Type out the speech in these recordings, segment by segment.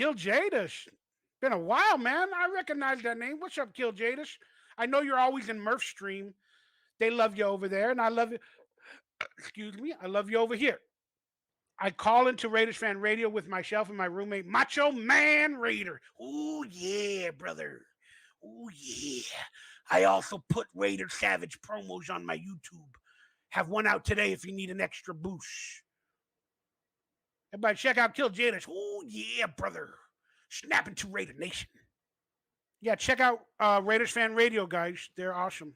Kiljaedas. Been a while, man. I recognize that name. What's up, Kiljaedas? I know you're always in Murph Stream. They love you over there, and I love you. Excuse me. I love you over here. I call into Raiders Fan Radio with myself and my roommate, Macho Man Raider. Ooh, yeah, brother. Ooh, yeah. I also put Raider Savage promos on my YouTube. Have one out today if you need an extra boost. Everybody check out Kill Jadis. Ooh, yeah, brother. Snapping to Raider Nation. Yeah, check out Raiders Fan Radio, guys. They're awesome.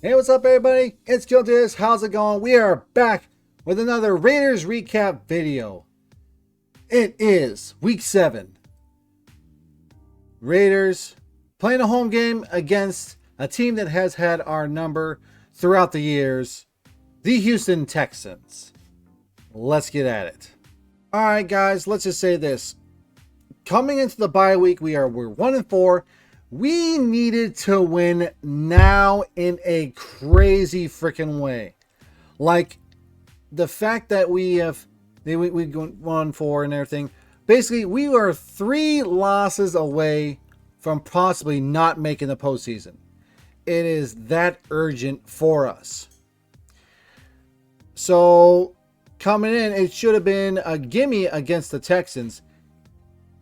Hey, what's up, everybody? It's Kiljaedas. How's it going? We are back with another Raiders recap video. It is Week 7. Raiders playing a home game against a team that has had our number throughout the years, the Houston Texans. Let's get at it. All right, guys, let's just say this. Coming into the bye week, we're 1-4. We needed to win now in a crazy freaking way. Like the fact that we won 4 and everything. Basically, we are 3 losses away from possibly not making the postseason. It is that urgent for us. So coming in, it should have been a gimme against the Texans.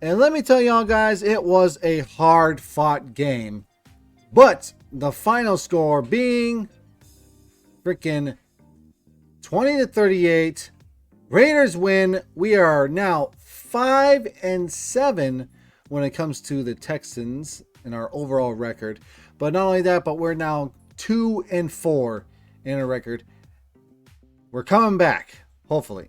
And let me tell y'all guys, it was a hard-fought game. But the final score being freaking 20-38. Raiders win. We are now 5-7 when it comes to the Texans in our overall record. But not only that, but we're now 2-4 in our record. We're coming back, hopefully.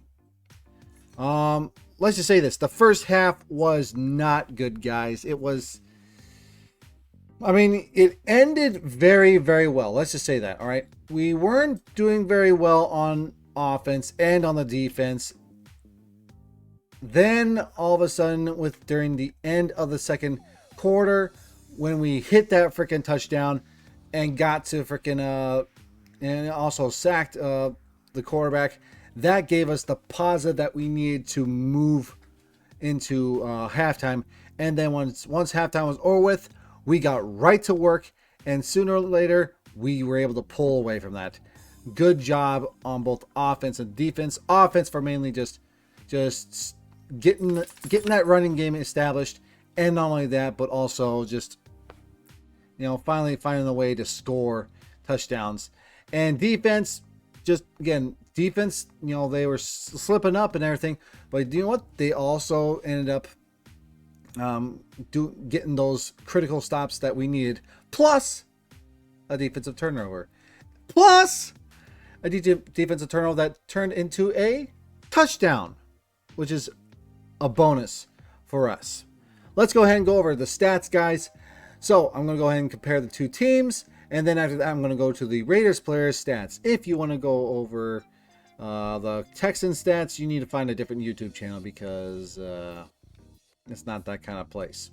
Let's just say this. The first half was not good, guys. It ended very, very well. Let's just say that, all right? We weren't doing very well on offense and on the defense. Then, all of a sudden, during the end of the second quarter, when we hit that freaking touchdown and got to freaking, and also sacked the quarterback, that gave us the positive that we needed to move into halftime. And then once halftime was over with, we got right to work. And sooner or later, we were able to pull away from that. Good job on both offense and defense. Offense for mainly just getting that running game established. And not only that, but also just, finally finding a way to score touchdowns. And defense, defense, they were slipping up and everything, but you know what? They also ended up getting those critical stops that we needed, plus a defensive turnover, plus a defensive turnover that turned into a touchdown, which is a bonus for us. Let's go ahead and go over the stats, guys. So I'm going to go ahead and compare the two teams. And then after that, I'm going to go to the Raiders players stats. If you want to go over the Texans stats, you need to find a different YouTube channel because it's not that kind of place.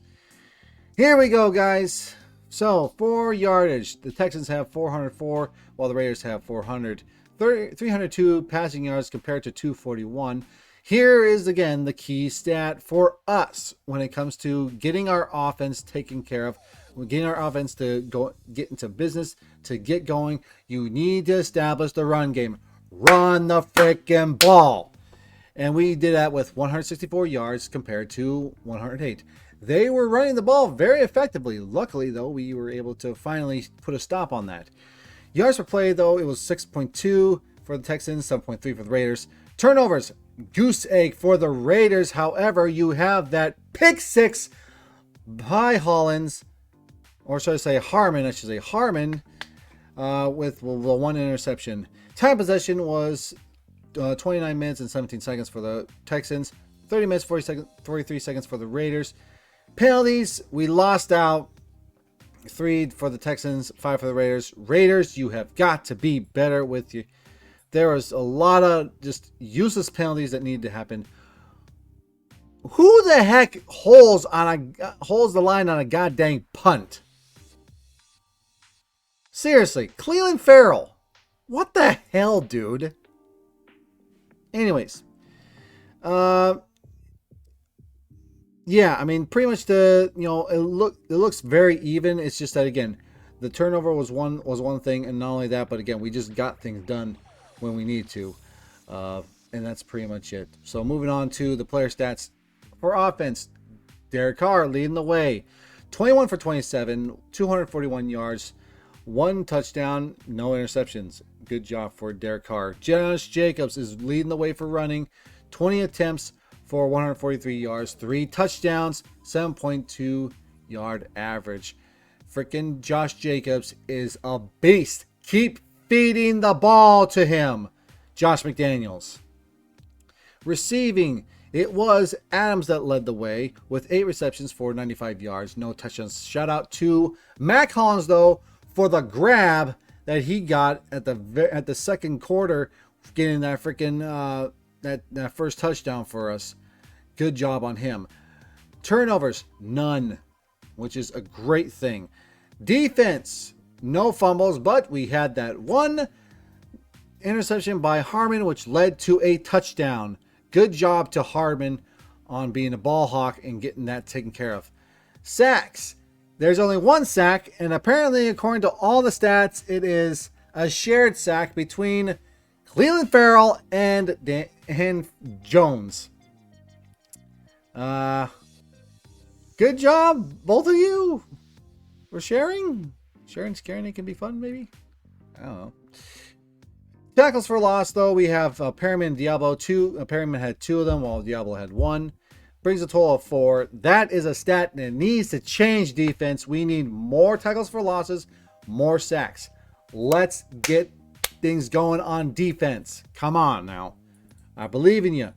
Here we go, guys. So for yardage, the Texans have 404, while the Raiders have 302 passing yards compared to 241. Here is, again, the key stat for us when it comes to getting our offense taken care of. We're getting our offense to get into business, to get going. You need to establish the run game. Run the freaking ball. And we did that with 164 yards compared to 108. They were running the ball very effectively. Luckily, though, we were able to finally put a stop on that. Yards per play, though, it was 6.2 for the Texans, 7.3 for the Raiders. Turnovers, goose egg for the Raiders. However, you have that pick six by Hollins. Or should I say Harmon? With the one interception. Time possession was 29 minutes and 17 seconds for the Texans. 30 minutes, 43 seconds for the Raiders. Penalties, we lost out. 3 for the Texans, 5 for the Raiders. Raiders, you have got to be better with There was a lot of just useless penalties that needed to happen. Who the heck holds the line on a goddamn punt? Seriously, Cleveland Farrell. What the hell, dude? Anyways, yeah, I mean, pretty much it looks very even. It's just that, again, the turnover was one thing, and not only that, but again, we just got things done when we need to, and that's pretty much it. So moving on to the player stats for offense, Derek Carr leading the way, 21 for 27, 241 yards, 1 touchdown, no interceptions. Good job for Derek Carr. Josh Jacobs is leading the way for running, 20 attempts for 143 yards, 3 touchdowns, 7.2 yard average. Freaking Josh Jacobs is a beast. Keep feeding the ball to him. Josh McDaniels. Receiving, it was Adams that led the way with 8 receptions for 95 yards, no touchdowns. Shout out to Mac Hollins, though, for the grab that he got at the second quarter, getting that freaking that first touchdown for us. Good job on him. Turnovers, none, which is a great thing. Defense, no fumbles, but we had that one interception by Harmon, which led to a touchdown. Good job to Harmon on being a ball hawk and getting that taken care of. Sacks, there's only 1 sack, and apparently, according to all the stats, it is a shared sack between Cleveland Farrell and Jones. Good job, both of you, for sharing. Sharing, scaring, it can be fun, maybe. I don't know. Tackles for loss, though, we have Perryman and Diablo 2. Perryman had 2 of them, while Diablo had 1. Brings a total of 4. That is a stat that needs to change, defense. We need more tackles for losses, more sacks. Let's get things going on defense. Come on now. I believe in you.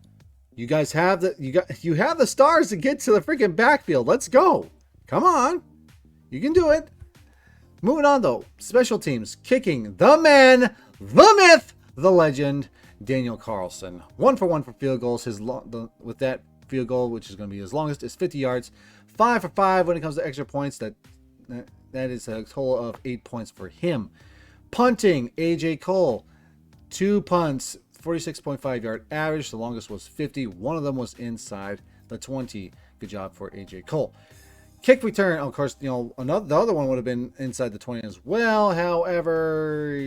You guys have you have the stars to get to the freaking backfield. Let's go. Come on. You can do it. Moving on, though. Special teams. Kicking. The man, the myth, the legend, Daniel Carlson. 1 for 1 for field goals. With that field goal, which is going to be his longest, is 50 yards. 5 for 5 when it comes to extra points. That is a total of 8 points for him. Punting. AJ Cole. 2 punts. 46.5 yard average. The longest was 50. One of them was inside the 20. Good job for AJ Cole. Kick return, of course, the other one would have been inside the 20 as well. However,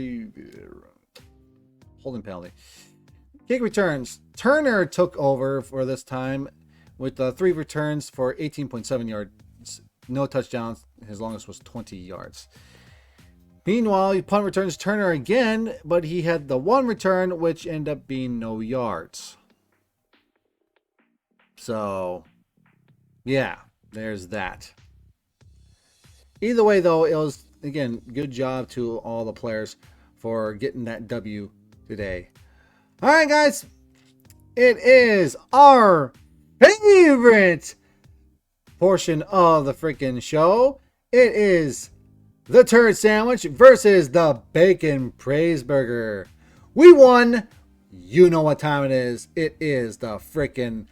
holding penalty. Kick returns. Turner took over for this time with 3 returns for 18.7 yards. No touchdowns. His longest was 20 yards. Meanwhile, punt returns Turner again, but he had the 1 return, which ended up being no yards. So, yeah, there's that. Either way, though, it was, again, good job to all the players for getting that W today. All right, guys, it is our favorite portion of the freaking show. It is the turd sandwich versus the bacon praise burger. We won. You know what time it is. It is the freaking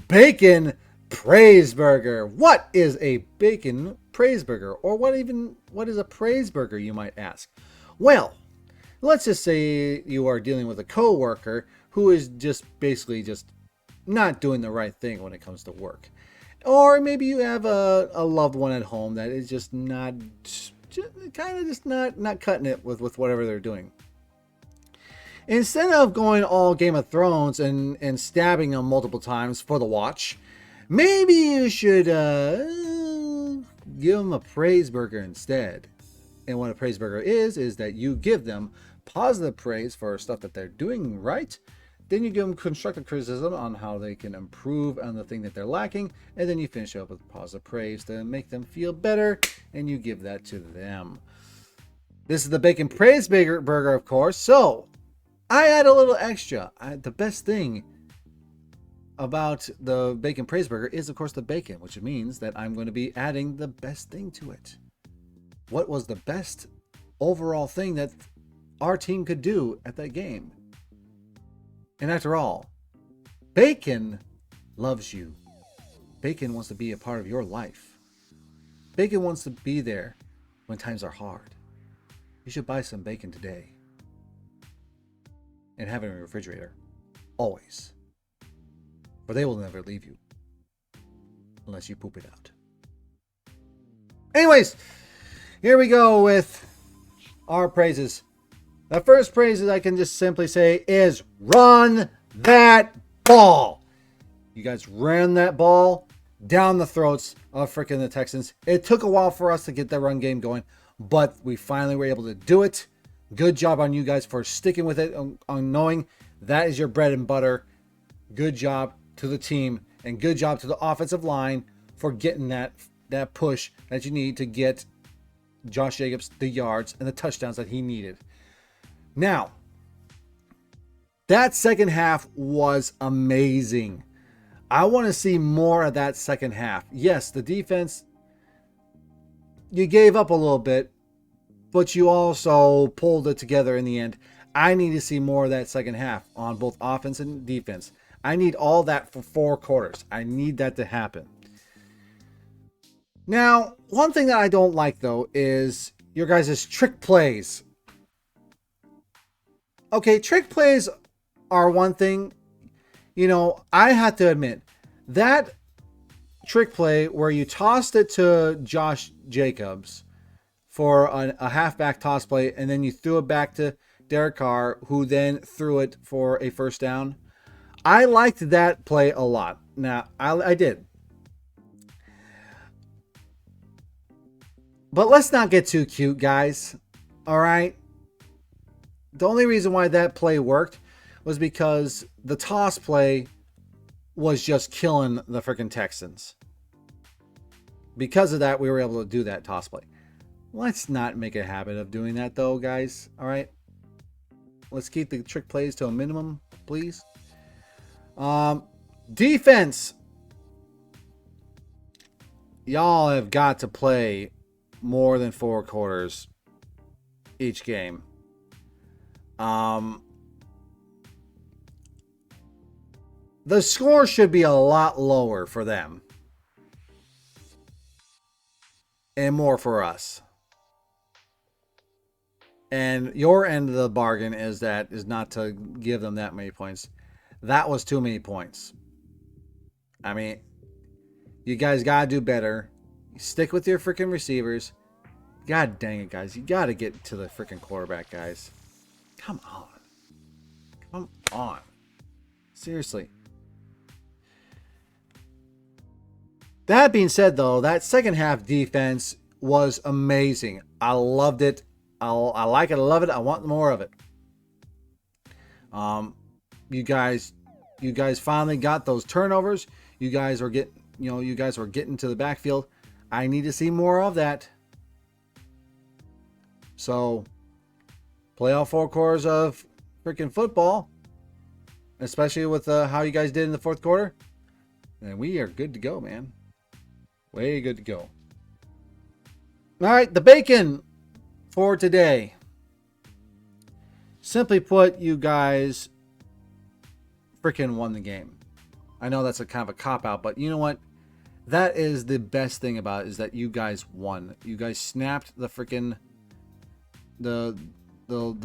bacon praise burger. What is a bacon praise burger? Or what is a praise burger, you might ask? Well, let's just say you are dealing with a coworker who is just basically just not doing the right thing when it comes to work. Or maybe you have a loved one at home that is just not cutting it with whatever they're doing. Instead of going all Game of Thrones and stabbing them multiple times for the watch, maybe you should give them a praise burger instead. And what a praise burger is that you give them positive praise for stuff that they're doing right. Then you give them constructive criticism on how they can improve on the thing that they're lacking. And then you finish up with positive praise to make them feel better. And you give that to them. This is the bacon praise burger, of course. So I add a little extra. The best thing about the bacon praise burger is, of course, the bacon, which means that I'm going to be adding the best thing to it. What was the best overall thing that our team could do at that game? And after all, Bacon loves you. Bacon wants to be a part of your life. Bacon wants to be there when times are hard. You should buy some bacon today. And have it in your refrigerator. Always. For they will never leave you. Unless you poop it out. Anyways, here we go with our praises. The first praises I can just simply say is run that ball. You guys ran that ball down the throats of freaking the Texans. It took a while for us to get that run game going, but we finally were able to do it. Good job on you guys for sticking with it, on knowing that is your bread and butter. Good job to the team, and good job to the offensive line for getting that push that you need to get Josh Jacobs the yards and the touchdowns that he needed. Now, that second half was amazing. I want to see more of that second half. Yes, the defense, you gave up a little bit, but you also pulled it together in the end. I need to see more of that second half on both offense and defense. I need all that for 4 quarters. I need that to happen. Now, one thing that I don't like, though, is your guys' trick plays. Okay, trick plays are one thing. You know, I have to admit, that trick play where you tossed it to Josh Jacobs for a halfback toss play, and then you threw it back to Derek Carr, who then threw it for a first down. I liked that play a lot. Now, I did. But let's not get too cute, guys. All right? The only reason why that play worked was because the toss play was just killing the freaking Texans. Because of that, we were able to do that toss play. Let's not make a habit of doing that, though, guys. All right? Let's keep the trick plays to a minimum, please. Defense. Y'all have got to play more than 4 quarters each game. The score should be a lot lower for them and more for us. And your end of the bargain is not to give them that many points. That was too many points. I mean, you guys got to do better. Stick with your freaking receivers. God dang it, guys. You got to get to the freaking quarterback, guys. Come on. Come on. Seriously. That being said, though, that second half defense was amazing. I loved it. I like it. I love it. I want more of it. You guys finally got those turnovers. You guys were getting to the backfield. I need to see more of that. So, play all 4 quarters of freaking football, especially with how you guys did in the 4th quarter, and we are good to go, man. Way good to go. All right, the bacon for today. Simply put, you guys freaking won the game. I know that's a kind of a cop-out, but you know what? That is the best thing about it, is that you guys won. You guys snapped the freaking the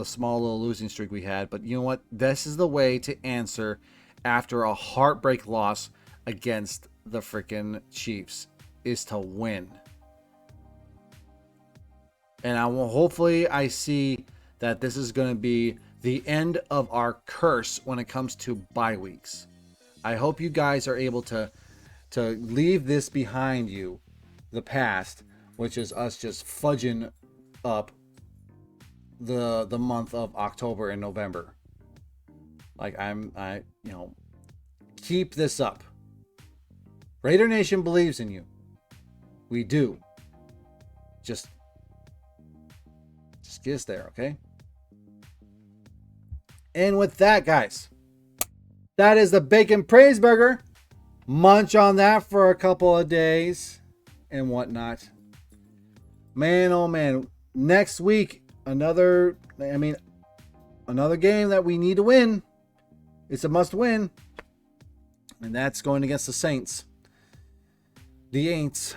small little losing streak we had. But you know what? This is the way to answer after a heartbreak loss against the freaking Chiefs, is to win. And hopefully I see that this is going to be the end of our curse when it comes to bye weeks. I hope you guys are able to leave this behind you, the past, which is us just fudging up the month of October and November. Like keep this up. Raider Nation believes in you. We do. Just get us there, okay? And with that, guys, that is the Bacon Praise Burger. Munch on that for a couple of days and whatnot. Man, oh man. Next week, another game that we need to win. It's a must win. And that's going against the Saints. The Aints.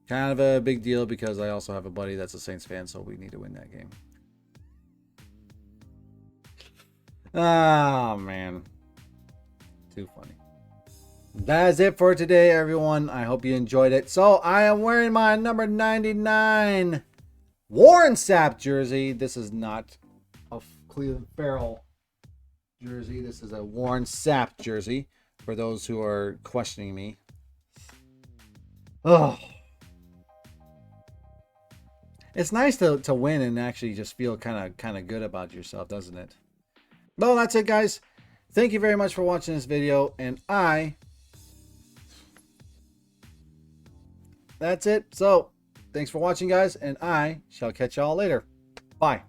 Kind of a big deal because I also have a buddy that's a Saints fan, so we need to win that game. Oh, man. Too funny. That's it for today, everyone. I hope you enjoyed it. So, I am wearing my number 99 Warren Sapp jersey. This is not a Cleveland Farrell jersey. This is a Warren Sapp jersey, for those who are questioning me. Oh. It's nice to win and actually just feel kind of good about yourself, doesn't it? Well, that's it, guys. Thank you very much for watching this video, and that's it. So, thanks for watching, guys, and I shall catch y'all later. Bye.